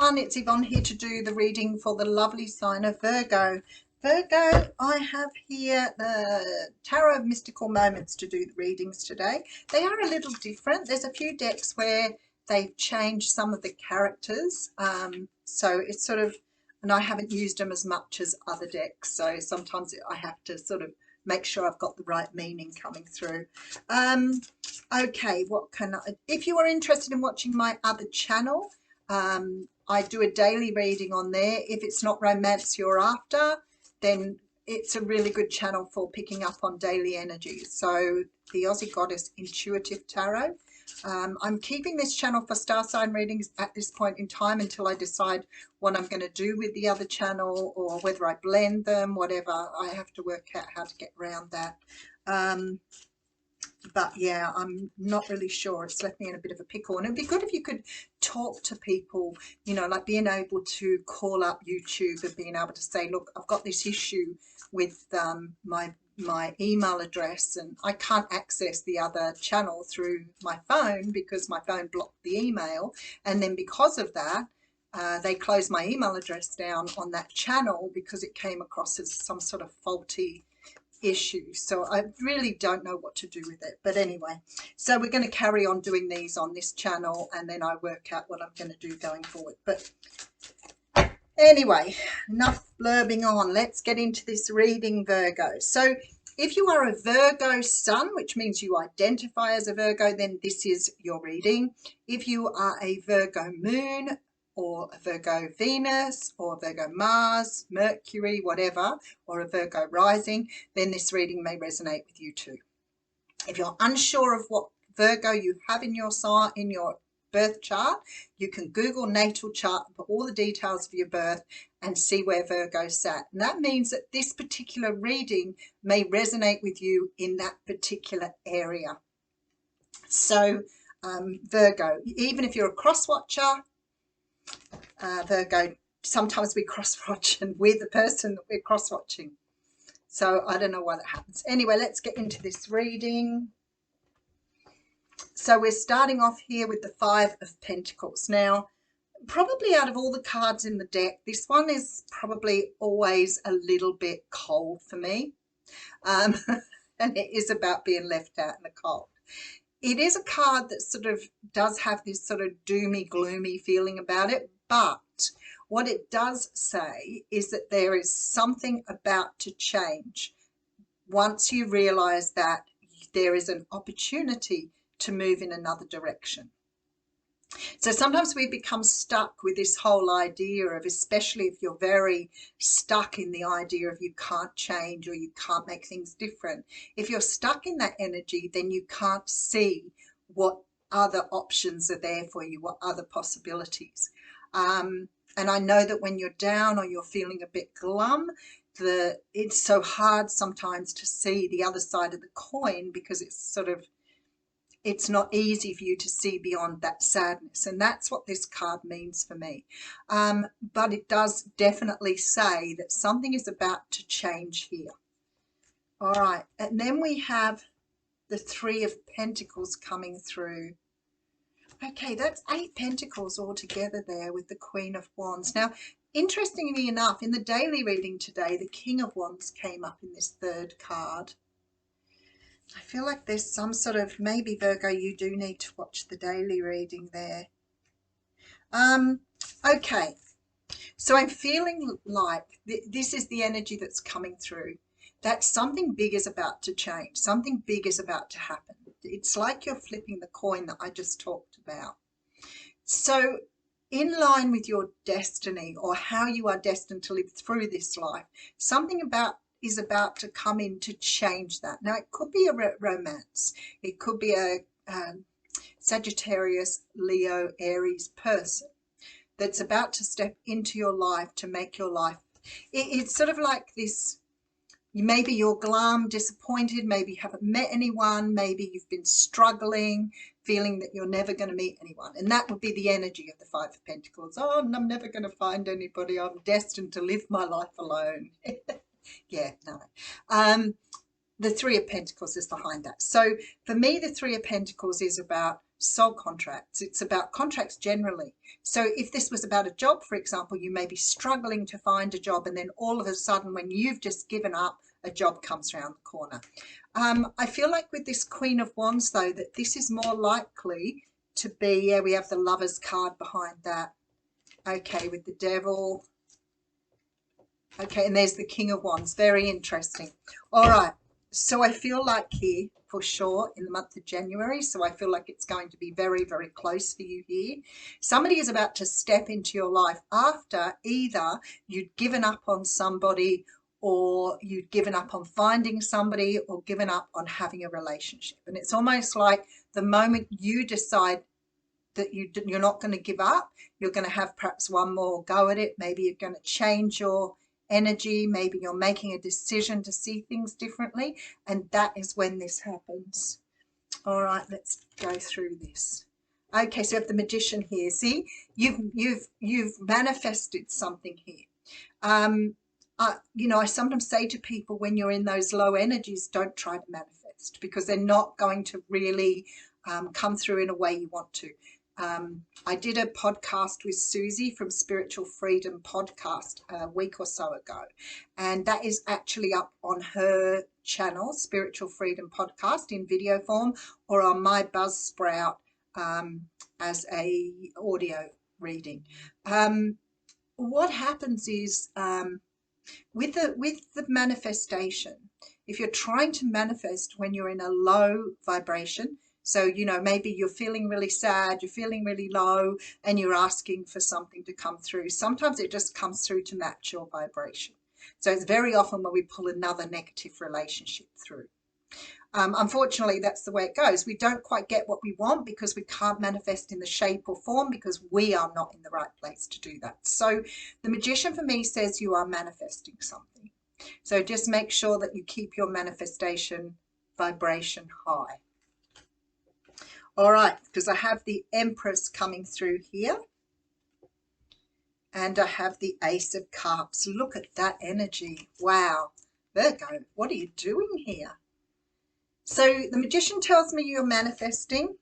It's Yvonne here to do the reading for the lovely sign of Virgo. Virgo, I have here the Tarot of Mystical Moments to do the readings today. They are a little different. There's a few decks where they've changed some of the characters. So it's sort of, and I haven't used them as much as other decks. So sometimes I have to sort of make sure I've got the right meaning coming through. Okay, what can I, if you are interested in watching my other channel, I do a daily reading on there. If it's not romance you're after, then it's a really good channel for picking up on daily energy. So the Aussie Goddess Intuitive Tarot. I'm keeping this channel for star sign readings at this point in time until I decide what I'm going to do with the other channel, or whether I blend them, whatever. I have to work out how to get around that. But yeah, I'm not really sure. It's left me in a bit of a pickle, and it'd be good if you could talk to people, you know, like being able to call up YouTube and being able to say, look, I've got this issue with my email address and I can't access the other channel through my phone because my phone blocked the email, and then because of that they closed my email address down on that channel because it came across as some sort of faulty issue. So I really don't know what to do with it, but anyway, so we're going to carry on doing these on this channel, and then I work out what I'm going to do going forward. But anyway, enough blurbing on. Let's get into this reading, Virgo. So if you are a Virgo sun, which means you identify as a Virgo, then this is your reading. If you are a Virgo moon, or a Virgo Venus, or Virgo Mars, Mercury, whatever, or a Virgo rising, then this reading may resonate with you too. If you're unsure of what Virgo you have in your birth chart, you can Google natal chart, put all the details of your birth and see where Virgo sat. And that means that this particular reading may resonate with you in that particular area. So Virgo, even if you're a cross watcher, Virgo, sometimes we cross-watch and we're the person that we're cross-watching. So I don't know why that happens. Anyway, let's get into this reading. So we're starting off here with the Five of Pentacles. Now, probably out of all the cards in the deck, this one is probably always a little bit cold for me. And it is about being left out in the cold. It is a card that sort of does have this sort of doomy, gloomy feeling about it, but what it does say is that there is something about to change once you realize that there is an opportunity to move in another direction. So sometimes we become stuck with this whole idea of, especially if you're very stuck in the idea of you can't change or you can't make things different. If you're stuck in that energy, then you can't see what other options are there for you, what other possibilities. And I know that when you're down or you're feeling a bit glum, it's so hard sometimes to see the other side of the coin, because it's not easy for you to see beyond that sadness. And that's what this card means for me. But it does definitely say that something is about to change here. All right. And then we have the Three of Pentacles coming through. Okay, that's 8 pentacles altogether there with the Queen of Wands. Now, interestingly enough, in the daily reading today, the King of Wands came up in this third card. I feel like there's some sort of, maybe Virgo, you do need to watch the daily reading there. Okay, so I'm feeling like this is the energy that's coming through, that something big is about to change, something big is about to happen. It's like you're flipping the coin that I just talked about. So in line with your destiny, or how you are destined to live through this life, something is about to come in to change that. Now, it could be a romance. It could be a Sagittarius, Leo, Aries person that's about to step into your life to make your life. It's sort of like this. Maybe you're glum, disappointed, maybe you haven't met anyone, maybe you've been struggling, feeling that you're never going to meet anyone. And that would be the energy of the Five of Pentacles. Oh, I'm never going to find anybody. I'm destined to live my life alone. Yeah, no. The Three of Pentacles is behind that. So for me, the Three of Pentacles is about soul contracts. It's about contracts generally. So if this was about a job, for example, you may be struggling to find a job, and then all of a sudden when you've just given up, a job comes around the corner. I feel like with this Queen of Wands, though, that this is more likely to be, yeah, we have the Lovers card behind that. Okay, with the Devil. Okay, and there's the King of Wands. Very interesting. All right, so I feel like here, for sure, in the month of January, so I feel like it's going to be very, very close for you here. Somebody is about to step into your life after either you'd given up on somebody, or you'd given up on finding somebody, or given up on having a relationship. And it's almost like the moment you decide that you're not going to give up, you're going to have perhaps one more go at it. Maybe you're going to change your energy. Maybe you're making a decision to see things differently. And that is when this happens. All right, let's go through this. Okay, so we have the Magician here. See, you've manifested something here. You know, I sometimes say to people, when you're in those low energies, don't try to manifest, because they're not going to really come through in a way you want to. I did a podcast with Susie from Spiritual Freedom Podcast a week or so ago, and that is actually up on her channel, Spiritual Freedom Podcast, in video form, or on my Buzzsprout as a audio reading. What happens is with the manifestation, if you're trying to manifest when you're in a low vibration, so, you know, maybe you're feeling really sad, you're feeling really low, and you're asking for something to come through. Sometimes it just comes through to match your vibration. So it's very often when we pull another negative relationship through. Unfortunately, that's the way it goes. We don't quite get what we want because we can't manifest in the shape or form, because we are not in the right place to do that. So the Magician for me says you are manifesting something. So just make sure that you keep your manifestation vibration high. All right, because I have the Empress coming through here, and I have the Ace of Cups. Look at that energy. Wow. Virgo, what are you doing here? So the Magician tells me you're manifesting.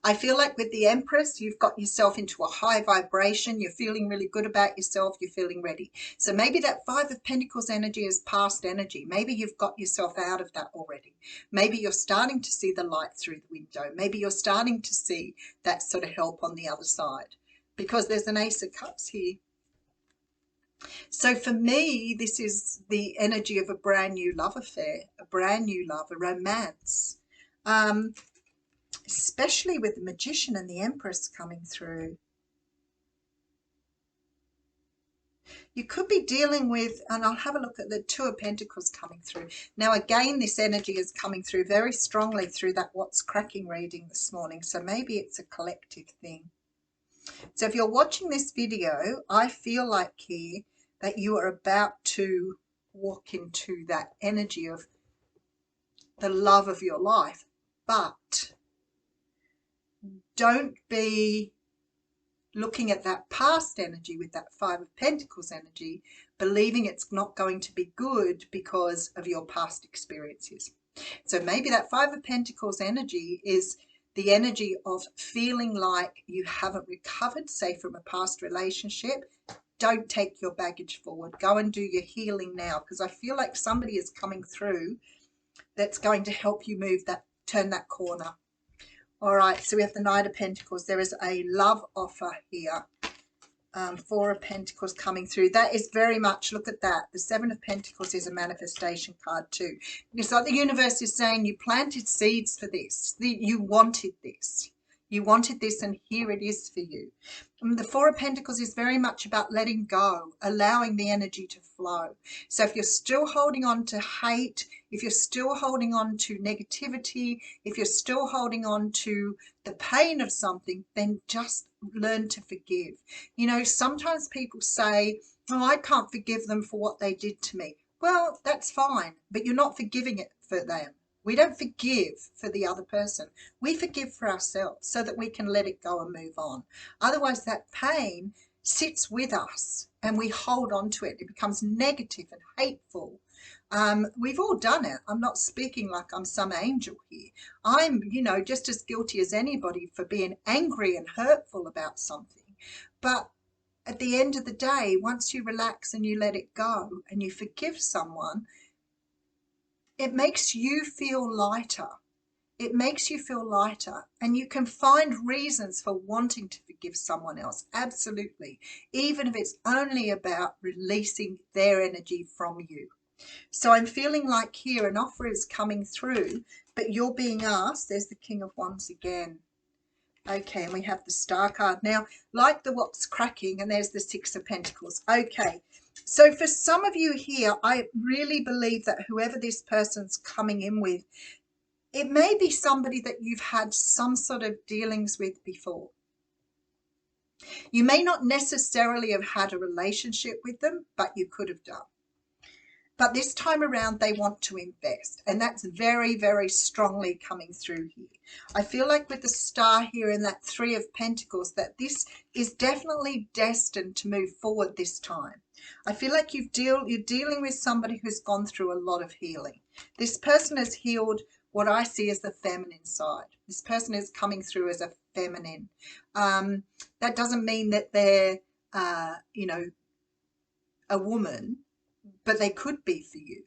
I feel like with the Empress, you've got yourself into a high vibration. You're feeling really good about yourself. You're feeling ready. So maybe that Five of Pentacles energy is past energy. Maybe you've got yourself out of that already. Maybe you're starting to see the light through the window. Maybe you're starting to see that sort of help on the other side, because there's an Ace of Cups here. So for me, this is the energy of a brand new love affair, a brand new love, a romance. Especially with the Magician and the Empress coming through. You could be dealing with, and I'll have a look at the Two of Pentacles coming through. Now, again, this energy is coming through very strongly through that What's Cracking reading this morning. So maybe it's a collective thing. So if you're watching this video, I feel like here that you are about to walk into that energy of the love of your life. But don't be looking at that past energy with that Five of Pentacles energy, believing it's not going to be good because of your past experiences. So maybe that Five of Pentacles energy is the energy of feeling like you haven't recovered, say, from a past relationship. Don't take your baggage forward. Go and do your healing now, because I feel like somebody is coming through that's going to help you move that, turn that corner. All right, so we have the Knight of Pentacles. There is a love offer here. Four of Pentacles coming through. That is very much, look at that. The Seven of Pentacles is a manifestation card too. It's like the universe is saying you planted seeds for this. You wanted this. You wanted this, and here it is for you. And the Four of Pentacles is very much about letting go, allowing the energy to flow. So if you're still holding on to hate, if you're still holding on to negativity, if you're still holding on to the pain of something, then just learn to forgive. You know, sometimes people say, oh, I can't forgive them for what they did to me. Well, that's fine, but you're not forgiving it for them. We don't forgive for the other person. We forgive for ourselves so that we can let it go and move on. Otherwise, that pain sits with us and we hold on to it. It becomes negative and hateful. We've all done it. I'm not speaking like I'm some angel here. I'm, just as guilty as anybody for being angry and hurtful about something. But at the end of the day, once you relax and you let it go and you forgive someone, it makes you feel lighter. It makes you feel lighter, and you can find reasons for wanting to forgive someone else. Absolutely. Even if it's only about releasing their energy from you. So I'm feeling like here an offer is coming through, but you're being asked. There's the King of Wands again. Okay, and we have the Star card. Now, like the what's cracking, and there's the Six of Pentacles. Okay, so for some of you here, I really believe that whoever this person's coming in with, it may be somebody that you've had some sort of dealings with before. You may not necessarily have had a relationship with them, but you could have done. But this time around, they want to invest. And that's very, very strongly coming through here. I feel like with the Star here and that Three of Pentacles, that this is definitely destined to move forward this time. I feel like you're dealing with somebody who's gone through a lot of healing. This person has healed what I see as the feminine side. This person is coming through as a feminine. That doesn't mean that they're, a woman, but they could be for you.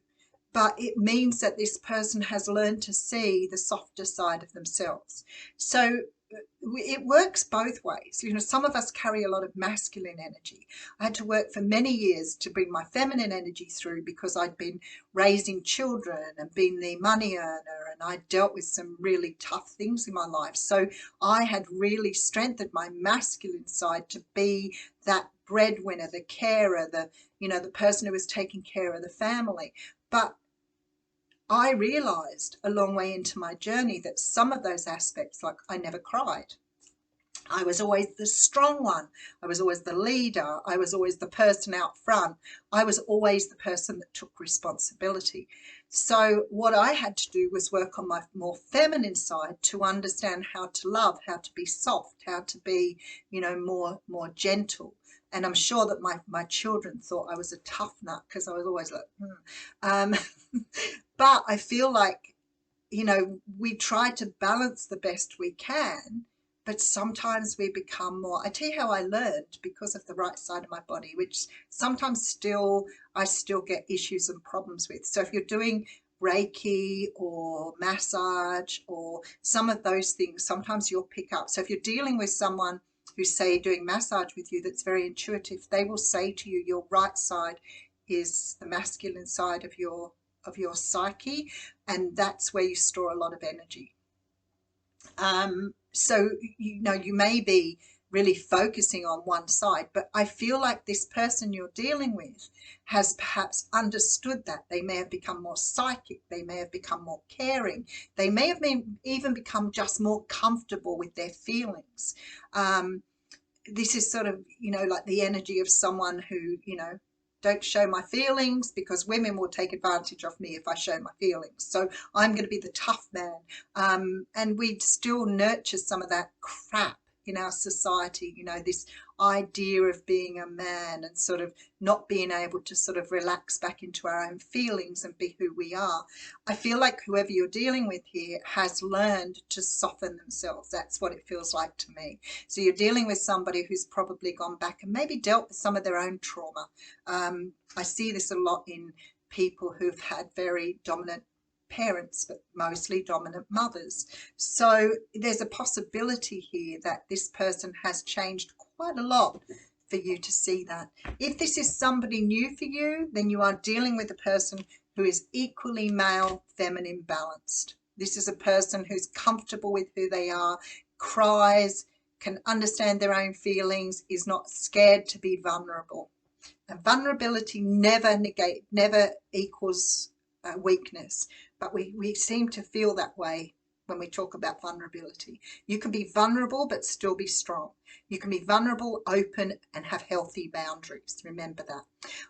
But it means that this person has learned to see the softer side of themselves. So it works both ways. Some of us carry a lot of masculine energy. I had to work for many years to bring my feminine energy through because I'd been raising children and been the money earner, and I dealt with some really tough things in my life. So I had really strengthened my masculine side to be that breadwinner, the carer, the person who was taking care of the family. But I realized a long way into my journey that some of those aspects, like I never cried. I was always the strong one. I was always the leader. I was always the person out front. I was always the person that took responsibility. So what I had to do was work on my more feminine side to understand how to love, how to be soft, how to be, more gentle. And I'm sure that my children thought I was a tough nut because I was always like, but I feel like, we try to balance the best we can, but sometimes we become more. I tell you how I learned, because of the right side of my body, which sometimes I still get issues and problems with. So if you're doing Reiki or massage or some of those things, sometimes you'll pick up. So if you're dealing with someone who's, say, doing massage with you that's very intuitive, they will say to you, your right side is the masculine side of your psyche, and that's where you store a lot of energy. So you may be really focusing on one side, but I feel like this person you're dealing with has perhaps understood that. They may have become more psychic, they may have become more caring, they may have even become just more comfortable with their feelings. This is sort of, like the energy of someone who, don't show my feelings, because women will take advantage of me if I show my feelings. So I'm going to be the tough man. And we still nurture some of that crap in our society, this idea of being a man and sort of not being able to sort of relax back into our own feelings and be who we are. I feel like whoever you're dealing with here has learned to soften themselves. That's what it feels like to me. So you're dealing with somebody who's probably gone back and maybe dealt with some of their own trauma. I see this a lot in people who've had very dominant parents, but mostly dominant mothers. So there's a possibility here that this person has changed quite a lot for you to see that. If this is somebody new for you, then you are dealing with a person who is equally male, feminine, balanced. This is a person who's comfortable with who they are, cries, can understand their own feelings, is not scared to be vulnerable. And vulnerability never equals weakness, but we seem to feel that way when we talk about vulnerability. You can be vulnerable but still be strong. You can be vulnerable, open, and have healthy boundaries. Remember that.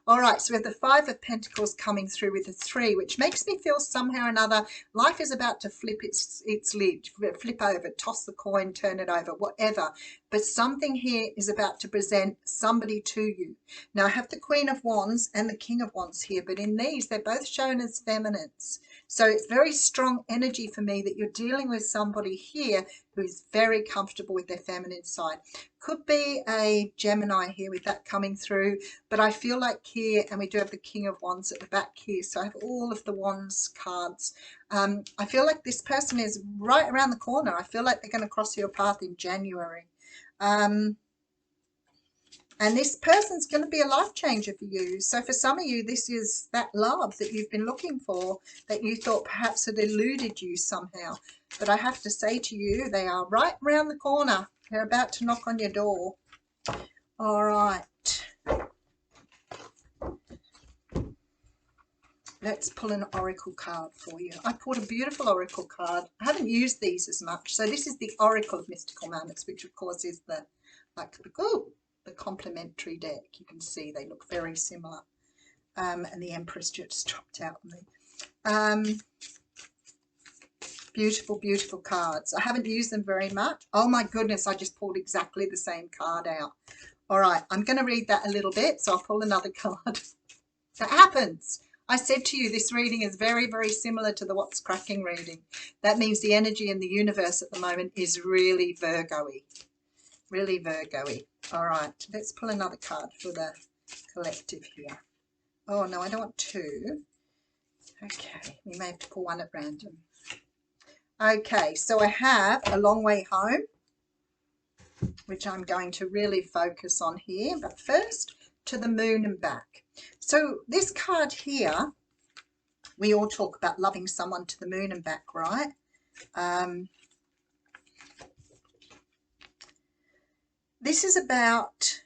All right, so we have the Five of Pentacles coming through with the 3, which makes me feel somehow or another life is about to flip its lid, flip over, toss the coin, turn it over, whatever. But something here is about to present somebody to you. Now, I have the Queen of Wands and the King of Wands here, but in these, they're both shown as feminines. So it's very strong energy for me that you're dealing with somebody here who is very comfortable with their feminine side. Could be a Gemini here with that coming through, but I feel like here, and we do have the King of Wands at the back here, so I have all of the Wands cards. I feel like this person is right around the corner. I feel like they're going to cross your path in January. And this person's going to be a life changer for you. So for some of you, this is that love that you've been looking for, that you thought perhaps had eluded you somehow. But I have to say to you, they are right around the corner. They're about to knock on your door. All right. Let's pull an oracle card for you. I pulled a beautiful oracle card. I haven't used these as much. So this is the Oracle of Mystical Moments, which of course is the, like, the complementary deck. You can see they look very similar. And the Empress just dropped out on me. Beautiful, beautiful cards. I haven't used them very much. Oh my goodness, I just pulled exactly the same card out. All right, I'm going to read that a little bit, so I'll pull another card. That happens. I said to you, this reading is very, very similar to the What's Cracking reading. That means the energy in the universe at the moment is really Virgo-y. Really Virgo-y. All right, let's pull another card for the collective here. Oh, no, I don't want two. Okay, we may have to pull one at random. Okay, so I have A Long Way Home, which I'm going to really focus on here. But first, To the Moon and Back. So this card here, we all talk about loving someone to the moon and back, right? This is about,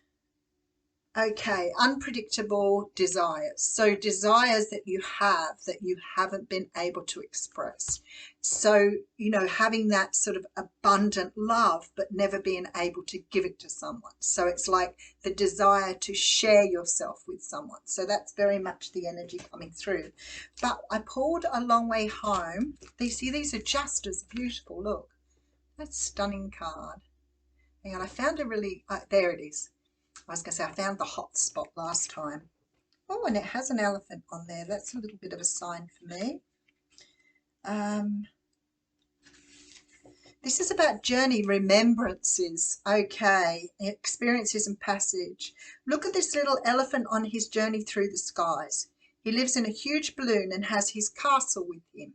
okay, unpredictable desires. So desires that you haven't been able to express. So, you know, having that sort of abundant love, but never being able to give it to someone. So it's like the desire to share yourself with someone. So that's very much the energy coming through. But I pulled A Long Way Home. These are just as beautiful. Look, that's a stunning card. And I found a really, there it is. I was going to say I found the hot spot last time. Oh, and it has an elephant on there. That's a little bit of a sign for me. This is about journey, remembrances. Okay, experiences and passage. Look at this little elephant on his journey through the skies. He lives in a huge balloon and has his castle with him.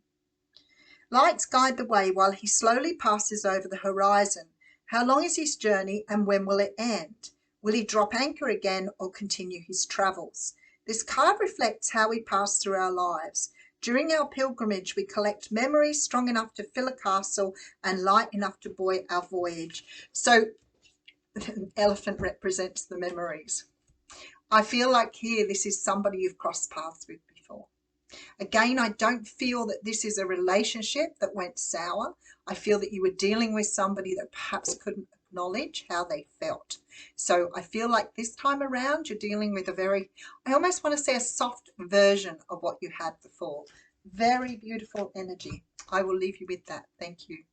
Lights guide the way while he slowly passes over the horizon. How long is his journey and when will it end? Will he drop anchor again or continue his travels? This card reflects how we pass through our lives. During our pilgrimage, we collect memories strong enough to fill a castle and light enough to buoy our voyage. So an elephant represents the memories. I feel like here this is somebody you've crossed paths with before. Again, I don't feel that this is a relationship that went sour. I feel that you were dealing with somebody that perhaps couldn't acknowledge how they felt. So I feel like this time around you're dealing with a very, I almost want to say a soft version of what you had before. Very beautiful energy. I will leave you with that. Thank you.